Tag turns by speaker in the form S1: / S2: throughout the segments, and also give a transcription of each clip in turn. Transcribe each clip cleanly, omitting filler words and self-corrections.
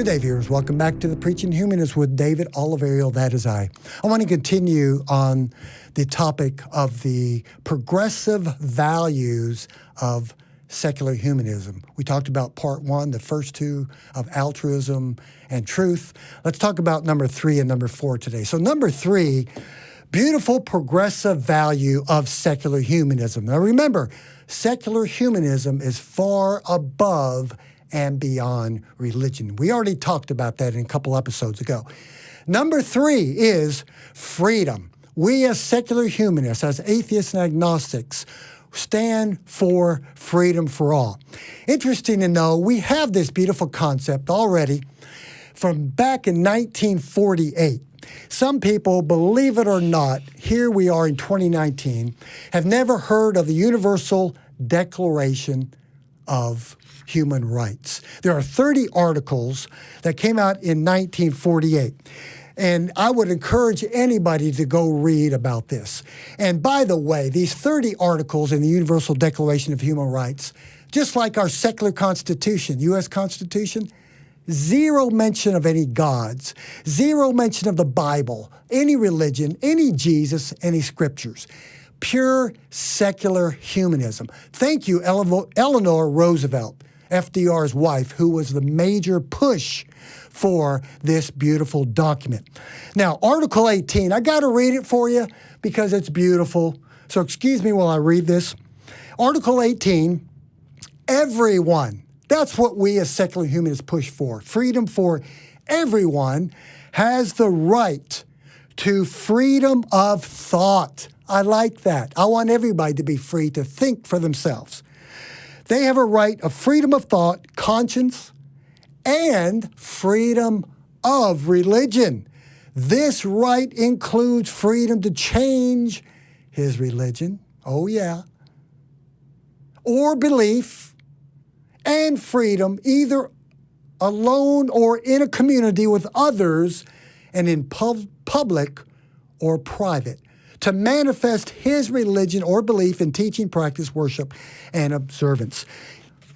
S1: Good day, viewers. Welcome back to the Preaching Humanist with David Oliverio, that is I. I want to continue on the topic of the progressive values of secular humanism. We talked about part one, the first two of altruism and truth. Let's talk about number 3 and number 4 today. So number 3, beautiful progressive value of secular humanism. Now remember, secular humanism is far above and beyond religion. We already talked about that in a couple episodes ago. Number 3 is freedom. We as secular humanists, as atheists and agnostics, stand for freedom for all. Interesting to know, we have this beautiful concept already from back in 1948. Some people, believe it or not, here we are in 2019, have never heard of the Universal Declaration of Human Rights. There are 30 articles that came out in 1948. And I would encourage anybody to go read about this. And by the way, these 30 articles in the Universal Declaration of Human Rights, just like our secular Constitution, U.S. Constitution, zero mention of any gods, zero mention of the Bible, any religion, any Jesus, any scriptures. Pure secular humanism. Thank you, Eleanor Roosevelt, FDR's wife, who was the major push for this beautiful document. Now, Article 18, I got to read it for you because it's beautiful. So excuse me while I read this. Article 18, everyone, that's what we as secular humanists push for. Freedom for everyone has the right to freedom of thought. I like that. I want everybody to be free to think for themselves. They have a right of freedom of thought, conscience, and freedom of religion. This right includes freedom to change his religion, oh yeah, or belief, and freedom either alone or in a community with others and in public or private, to manifest his religion or belief in teaching, practice, worship, and observance.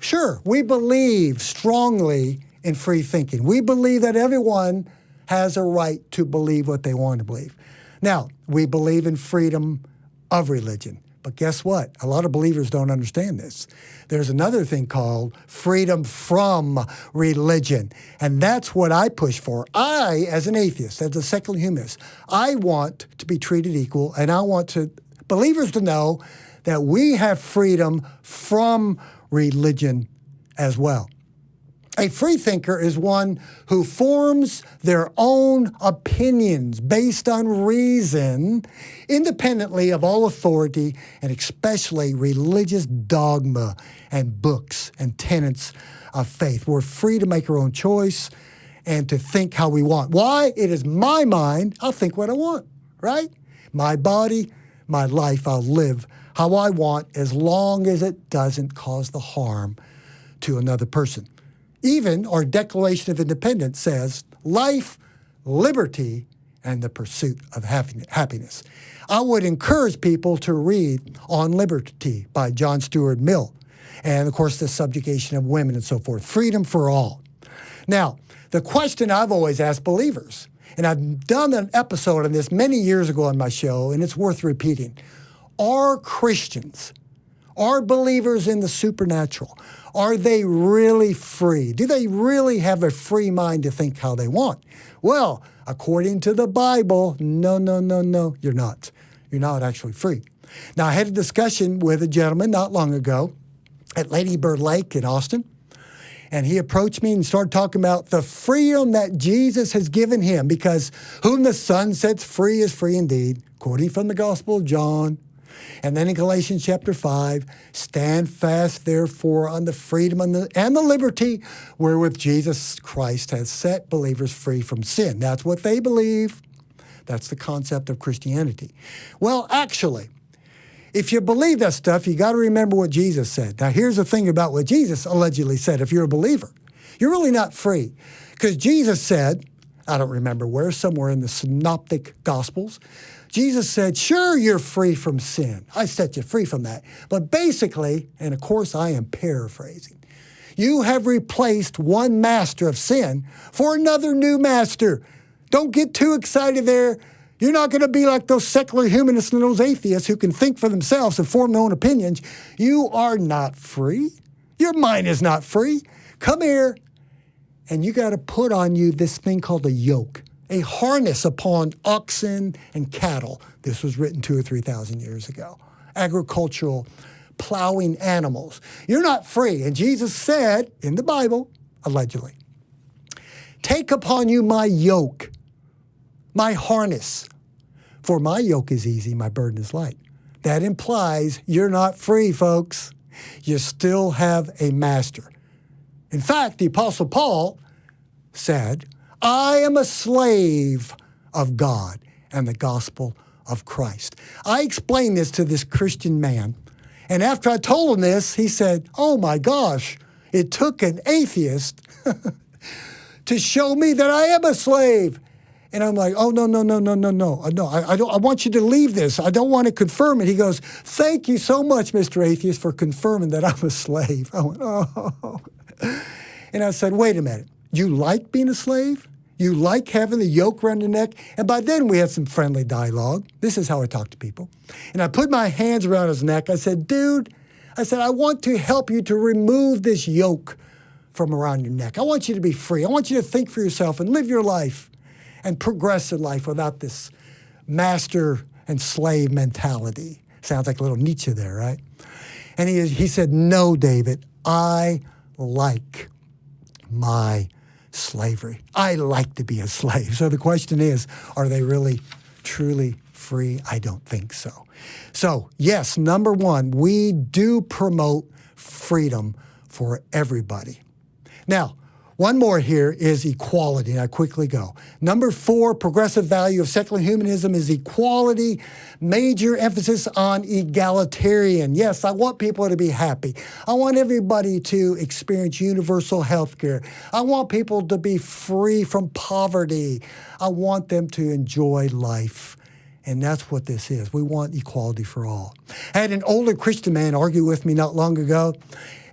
S1: Sure, we believe strongly in free thinking. We believe that everyone has a right to believe what they want to believe. Now, we believe in freedom of religion. But guess what? A lot of believers don't understand this. There's another thing called freedom from religion. And that's what I push for. I, as an atheist, as a secular humanist, I want to be treated equal, and I want believers to know that we have freedom from religion as well. A free thinker is one who forms their own opinions based on reason, independently of all authority, and especially religious dogma and books and tenets of faith. We're free to make our own choice and to think how we want. Why? It is my mind. I'll think what I want, right? My body, my life, I'll live how I want as long as it doesn't cause the harm to another person. Even our Declaration of Independence says life, liberty, and the pursuit of happiness. I would encourage people to read On Liberty by John Stuart Mill, and of course the subjugation of women and so forth. Freedom for all. Now, the question I've always asked believers, and I've done an episode on this many years ago on my show, and it's worth repeating. Are Christians, are believers in the supernatural, are they really free? Do they really have a free mind to think how they want? Well, according to the Bible, no, you're not. You're not actually free. Now, I had a discussion with a gentleman not long ago at Lady Bird Lake in Austin, and he approached me and started talking about the freedom that Jesus has given him, because whom the Son sets free is free indeed, quoting from the Gospel of John. And then in Galatians chapter 5, stand fast, therefore, on the freedom and the liberty wherewith Jesus Christ has set believers free from sin. That's what they believe. That's the concept of Christianity. Well, actually, if you believe that stuff, you got to remember what Jesus said. Now, here's the thing about what Jesus allegedly said. If you're a believer, you're really not free. Because Jesus said, I don't remember where, somewhere in the Synoptic Gospels, Jesus said, sure, you're free from sin. I set you free from that. But basically, and of course I am paraphrasing, You have replaced one master of sin for another new master. Don't get too excited there. You're not going to be like those secular humanists and those atheists who can think for themselves and form their own opinions. You are not free. Your mind is not free. Come here, and you got to put on you this thing called a yoke, a harness upon oxen and cattle. This was written 2,000 or 3,000 years ago. Agricultural plowing animals. You're not free. And Jesus said in the Bible, allegedly, take upon you my yoke, my harness, for my yoke is easy, my burden is light. That implies you're not free, folks. You still have a master. In fact, the Apostle Paul said, I am a slave of God and the gospel of Christ. I explained this to this Christian man, and after I told him this, he said, oh my gosh, it took an atheist to show me that I am a slave. And I'm like, oh, no. I want you to leave this. I don't want to confirm it. He goes, thank you so much, Mr. Atheist, for confirming that I'm a slave. I went, oh. And I said, wait a minute. You like being a slave? You like having the yoke around your neck? And by then we had some friendly dialogue. This is how I talk to people. And I put my hands around his neck. I said, dude, I want to help you to remove this yoke from around your neck. I want you to be free. I want you to think for yourself and live your life and progress in life without this master and slave mentality. Sounds like a little Nietzsche there, right? And he said, no, David, I like my slavery. I like to be a slave. So the question is, are they really, truly free? I don't think so. So yes, number one, we do promote freedom for everybody. Now, one more here is equality, and I quickly go. Number 4, progressive value of secular humanism is equality, major emphasis on egalitarian. Yes, I want people to be happy. I want everybody to experience universal health care. I want people to be free from poverty. I want them to enjoy life. And that's what this is. We want equality for all. I had an older Christian man argue with me not long ago,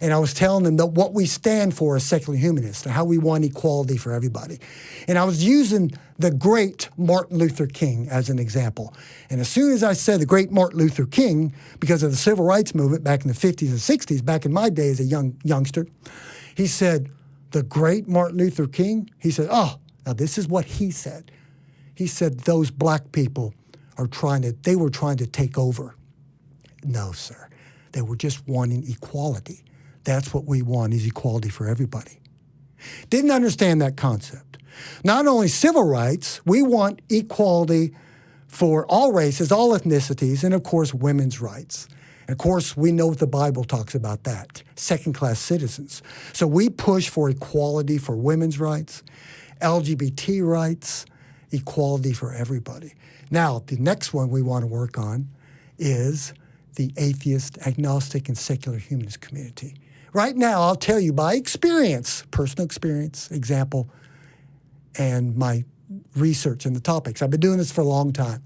S1: and I was telling him that what we stand for as secular humanists and how we want equality for everybody. And I was using the great Martin Luther King as an example. And as soon as I said the great Martin Luther King, because of the civil rights movement back in the 50s and 60s, back in my day as a youngster, he said, the great Martin Luther King, he said, oh, now this is what he said. He said, those black people were trying to take over. No, sir. They were just wanting equality. That's what we want, is equality for everybody. Didn't understand that concept. Not only civil rights, we want equality for all races, all ethnicities, and of course, women's rights. And of course, we know what the Bible talks about that, second-class citizens. So we push for equality for women's rights, LGBT rights, equality for everybody. Now, the next one we want to work on is the atheist, agnostic, and secular humanist community. Right now, I'll tell you by experience, personal experience, example, and my research in the topics. I've been doing this for a long time.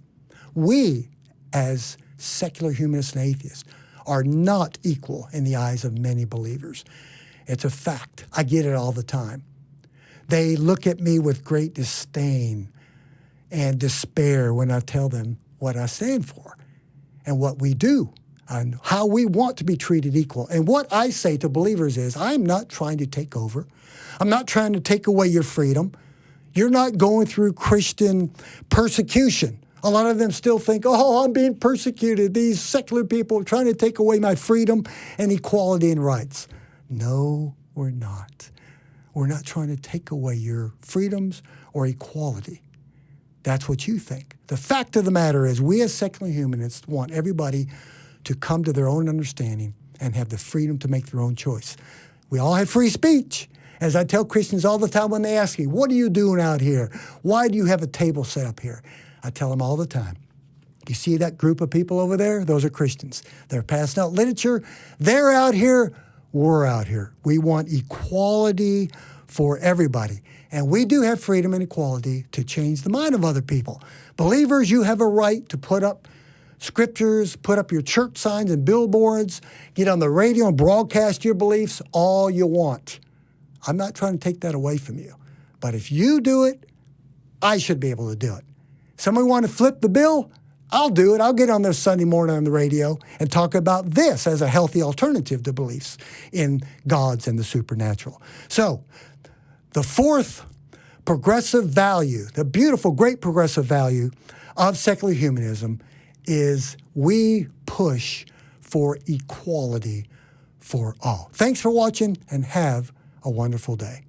S1: We, as secular humanists and atheists, are not equal in the eyes of many believers. It's a fact. I get it all the time. They look at me with great disdain and despair when I tell them what I stand for and what we do and how we want to be treated equal. And what I say to believers is, I'm not trying to take over. I'm not trying to take away your freedom. You're not going through Christian persecution. A lot of them still think, oh, I'm being persecuted. These secular people are trying to take away my freedom and equality and rights. No, we're not. We're not trying to take away your freedoms or equality. That's what you think. The fact of the matter is, we as secular humanists want everybody to come to their own understanding and have the freedom to make their own choice. We all have free speech. As I tell Christians all the time when they ask me, what are you doing out here? Why do you have a table set up here? I tell them all the time, you see that group of people over there? Those are Christians. They're passing out literature. They're out here. We're out here. We want equality for everybody. And we do have freedom and equality to change the mind of other people. Believers, you have a right to put up scriptures, put up your church signs and billboards, get on the radio and broadcast your beliefs all you want. I'm not trying to take that away from you. But if you do it, I should be able to do it. Somebody want to flip the bill? I'll do it. I'll get on there Sunday morning on the radio and talk about this as a healthy alternative to beliefs in gods and the supernatural. So the fourth progressive value, the beautiful, great progressive value of secular humanism is we push for equality for all. Thanks for watching and have a wonderful day.